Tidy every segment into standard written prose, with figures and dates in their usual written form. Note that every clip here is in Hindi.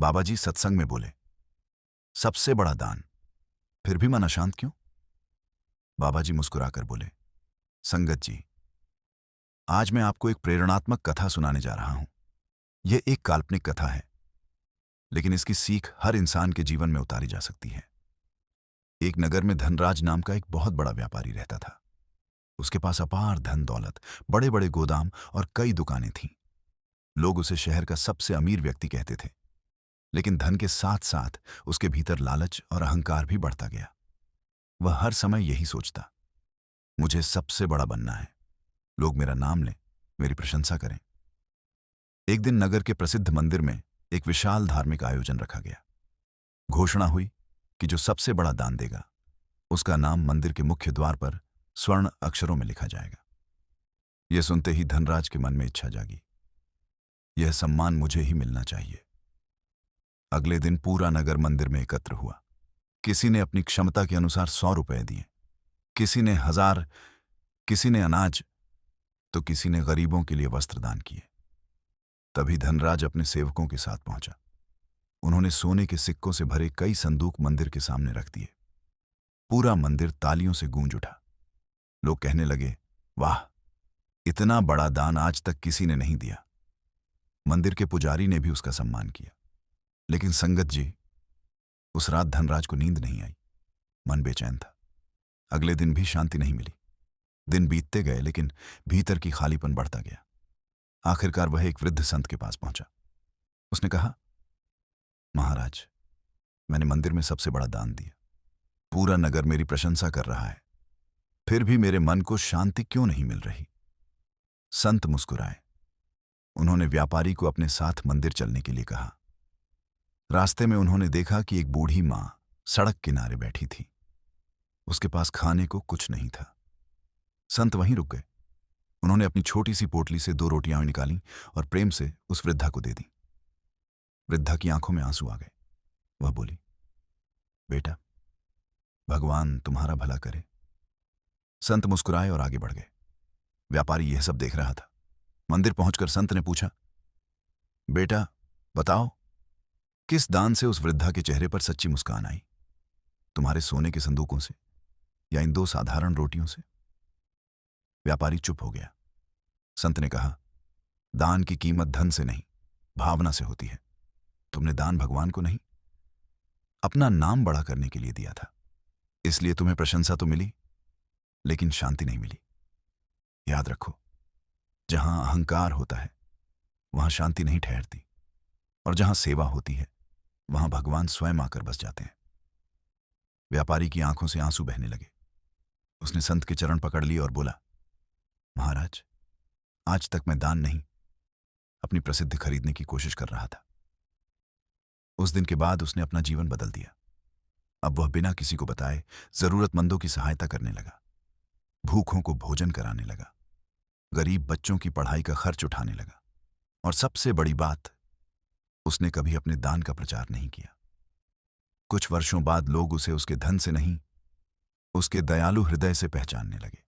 बाबा जी सत्संग में बोले, सबसे बड़ा दान, फिर भी मन अशांत क्यों? बाबा जी मुस्कुराकर बोले, संगत जी, आज मैं आपको एक प्रेरणात्मक कथा सुनाने जा रहा हूं। यह एक काल्पनिक कथा है, लेकिन इसकी सीख हर इंसान के जीवन में उतारी जा सकती है। एक नगर में धनराज नाम का एक बहुत बड़ा व्यापारी रहता था। उसके पास अपार धन दौलत, बड़े बड़े गोदाम और कई दुकानें थीं। लोग उसे शहर का सबसे अमीर व्यक्ति कहते थे। लेकिन धन के साथ साथ उसके भीतर लालच और अहंकार भी बढ़ता गया। वह हर समय यही सोचता, मुझे सबसे बड़ा बनना है, लोग मेरा नाम लें, मेरी प्रशंसा करें। एक दिन नगर के प्रसिद्ध मंदिर में एक विशाल धार्मिक आयोजन रखा गया। घोषणा हुई कि जो सबसे बड़ा दान देगा, उसका नाम मंदिर के मुख्य द्वार पर स्वर्ण अक्षरों में लिखा जाएगा। यह सुनते ही धनराज के मन में इच्छा जागी, यह सम्मान मुझे ही मिलना चाहिए। अगले दिन पूरा नगर मंदिर में एकत्र हुआ। किसी ने अपनी क्षमता के अनुसार 100 रुपए दिए, किसी ने 1000, किसी ने अनाज, तो किसी ने गरीबों के लिए वस्त्र दान किए। तभी धनराज अपने सेवकों के साथ पहुंचा। उन्होंने सोने के सिक्कों से भरे कई संदूक मंदिर के सामने रख दिए। पूरा मंदिर तालियों से गूंज उठा। लोग कहने लगे, वाह, इतना बड़ा दान आज तक किसी ने नहीं दिया। मंदिर के पुजारी ने भी उसका सम्मान किया। लेकिन संगत जी, उस रात धनराज को नींद नहीं आई। मन बेचैन था। अगले दिन भी शांति नहीं मिली। दिन बीतते गए, लेकिन भीतर की खालीपन बढ़ता गया। आखिरकार वह एक वृद्ध संत के पास पहुंचा। उसने कहा, महाराज, मैंने मंदिर में सबसे बड़ा दान दिया। पूरा नगर मेरी प्रशंसा कर रहा है, फिर भी मेरे मन को शांति क्यों नहीं मिल रही? संत मुस्कुराए। उन्होंने व्यापारी को अपने साथ मंदिर चलने के लिए कहा। रास्ते में उन्होंने देखा कि एक बूढ़ी मां सड़क किनारे बैठी थी। उसके पास खाने को कुछ नहीं था। संत वहीं रुक गए। उन्होंने अपनी छोटी सी पोटली से 2 रोटियां निकाली और प्रेम से उस वृद्धा को दे दी। वृद्धा की आंखों में आंसू आ गए। वह बोली, बेटा, भगवान तुम्हारा भला करे। संत मुस्कुराए और आगे बढ़ गए। व्यापारी यह सब देख रहा था। मंदिर पहुंचकर संत ने पूछा, बेटा, बताओ, किस दान से उस वृद्धा के चेहरे पर सच्ची मुस्कान आई? तुम्हारे सोने के संदूकों से या इन 2 साधारण रोटियों से? व्यापारी चुप हो गया। संत ने कहा, दान की कीमत धन से नहीं, भावना से होती है। तुमने दान भगवान को नहीं, अपना नाम बड़ा करने के लिए दिया था। इसलिए तुम्हें प्रशंसा तो मिली, लेकिन शांति नहीं मिली। याद रखो, जहां अहंकार होता है, वहां शांति नहीं ठहरती, और जहां सेवा होती है, वहां भगवान स्वयं आकर बस जाते हैं। व्यापारी की आंखों से आंसू बहने लगे। उसने संत के चरण पकड़ लिए और बोला, महाराज, आज तक मैं दान नहीं, अपनी प्रसिद्धि खरीदने की कोशिश कर रहा था। उस दिन के बाद उसने अपना जीवन बदल दिया। अब वह बिना किसी को बताए जरूरतमंदों की सहायता करने लगा, भूखों को भोजन कराने लगा, गरीब बच्चों की पढ़ाई का खर्च उठाने लगा, और सबसे बड़ी बात, उसने कभी अपने दान का प्रचार नहीं किया। कुछ वर्षों बाद लोग उसे उसके धन से नहीं, उसके दयालु हृदय से पहचानने लगे।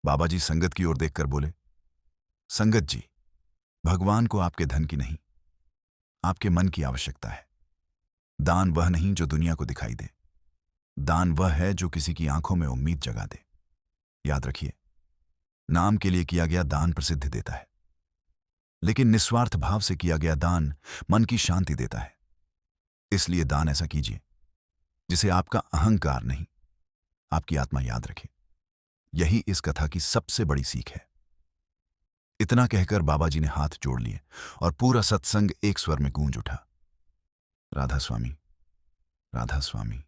बाबा जी संगत की ओर देखकर बोले, संगत जी, भगवान को आपके धन की नहीं, आपके मन की आवश्यकता है। दान वह नहीं जो दुनिया को दिखाई दे, दान वह है जो किसी की आंखों में उम्मीद जगा दे। याद रखिए, नाम के लिए किया गया दान प्रसिद्धि देता है, लेकिन निस्वार्थ भाव से किया गया दान मन की शांति देता है। इसलिए दान ऐसा कीजिए जिसे आपका अहंकार नहीं, आपकी आत्मा याद रखे। यही इस कथा की सबसे बड़ी सीख है। इतना कहकर बाबा जी ने हाथ जोड़ लिए और पूरा सत्संग एक स्वर में गूंज उठा, राधा स्वामी, राधा स्वामी।